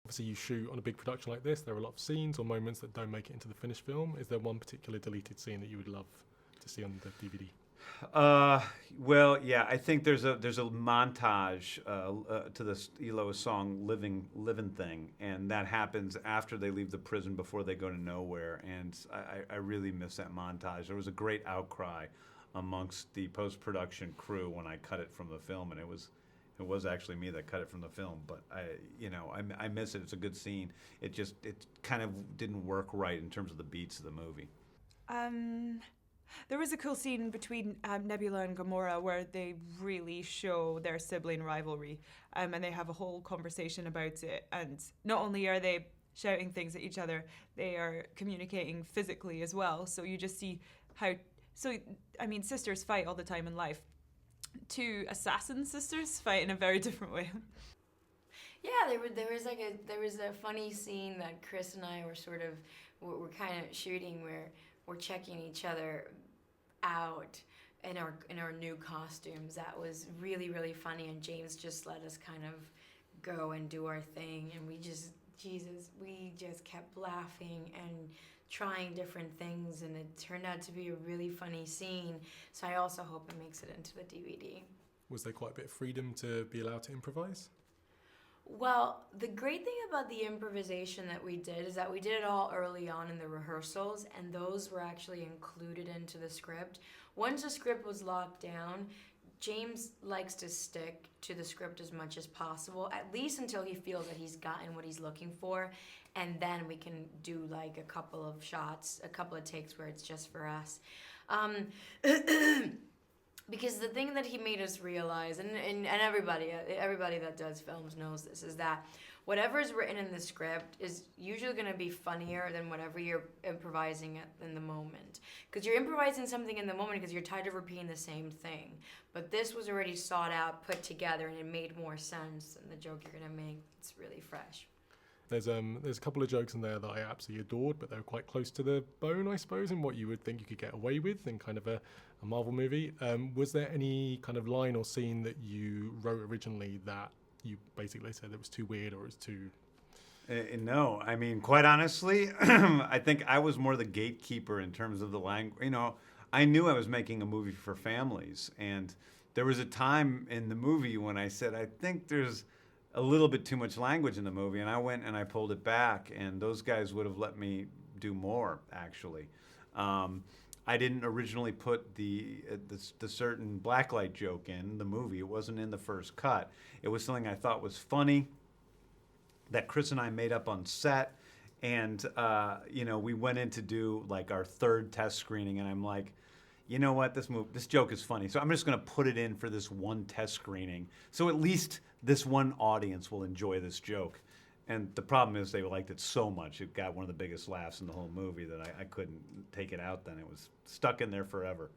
Obviously, you shoot on a big production like this. There are a lot of scenes or moments that don't make it into the finished film. Is there one particular deleted scene that you would love to see on the DVD? Well, yeah, I think there's a montage to this ELO song "Living Thing," and that happens after they leave the prison before they go to nowhere. And I really miss that montage. There was a great outcry amongst the post-production crew when I cut it from the film, and it was actually me that cut it from the film. But I miss it. It's a good scene. It kind of didn't work right in terms of the beats of the movie. There was a cool scene between Nebula and Gamora where they really show their sibling rivalry, and they have a whole conversation about it. And not only are they shouting things at each other, they are communicating physically as well. So you just see how... sisters fight all the time in life. Two assassin sisters fight in a very different way. Yeah, there was a funny scene that Chris and I were kind of shooting where we're checking each other out in our new costumes. That was really, really funny, and James just let us kind of go and do our thing, and we just kept laughing and trying different things, and it turned out to be a really funny scene. So I also hope it makes it into the DVD. Was there quite a bit of freedom to be allowed to improvise? Well, the great thing about the improvisation that we did is that we did it all early on in the rehearsals, and those were actually included into the script. Once the script was locked down, James likes to stick to the script as much as possible, at least until he feels that he's gotten what he's looking for, and then we can do like a couple of shots, a couple of takes where it's just for us. Because the thing that he made us realize, and everybody that does films knows this, is that whatever is written in the script is usually going to be funnier than whatever you're improvising in the moment. Because you're improvising something in the moment because you're tired of repeating the same thing. But this was already sought out, put together, and it made more sense than the joke you're going to make. It's really fresh. There's a couple of jokes in there that I absolutely adored, but they were quite close to the bone, I suppose, in what you would think you could get away with in kind of a Marvel movie. Was there any kind of line or scene that you wrote originally that you basically said it was too weird or it was too... No, I mean, quite honestly, I think I was more the gatekeeper in terms of the language. You know, I knew I was making a movie for families, and there was a time in the movie when I said, I think there's a little bit too much language in the movie, and I went and I pulled it back, and those guys would have let me do more, actually. I didn't originally put the certain blacklight joke in the movie. It wasn't in the first cut. It was something I thought was funny that Chris and I made up on set, and we went in to do like our third test screening, and I'm like, you know what, this joke is funny, so I'm just going to put it in for this one test screening, so at least this one audience will enjoy this joke. And the problem is they liked it so much, it got one of the biggest laughs in the whole movie that I couldn't take it out then. It was stuck in there forever.